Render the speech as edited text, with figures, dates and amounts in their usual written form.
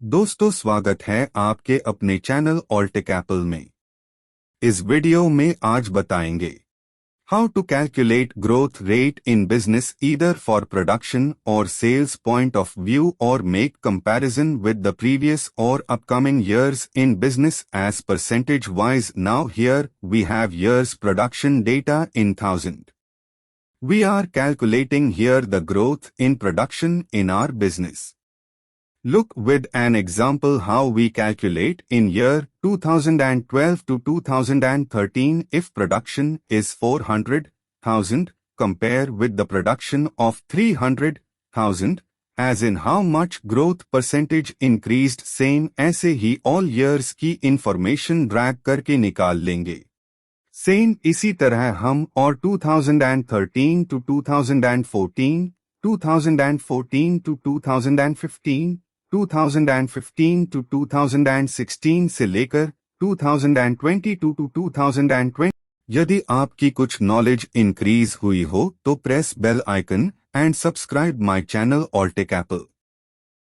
दोस्तों स्वागत है आपके अपने चैनल ऑल टेकएपल में। इस वीडियो में आज बताएंगे how to calculate growth rate in business either for production और सेल्स पॉइंट ऑफ व्यू और make comparison with the previous और upcoming years in business as percentage wise. Now here we have years production data in 1000. We are calculating here the growth in production in our business. Look with an example how we calculate in year 2012 to 2013 if production is 400,000 compare with the production of 300,000 as in how much growth percentage increased। same ऐसे ही all years की information drag करके निकाल लेंगे। Same इसी तरह हम और 2013 to 2014, 2014 to 2015, 2015 to 2016 से लेकर 2022 to 2020। यदि आपकी कुछ नॉलेज इंक्रीज हुई हो तो press bell icon and subscribe my channel all टेकएपल।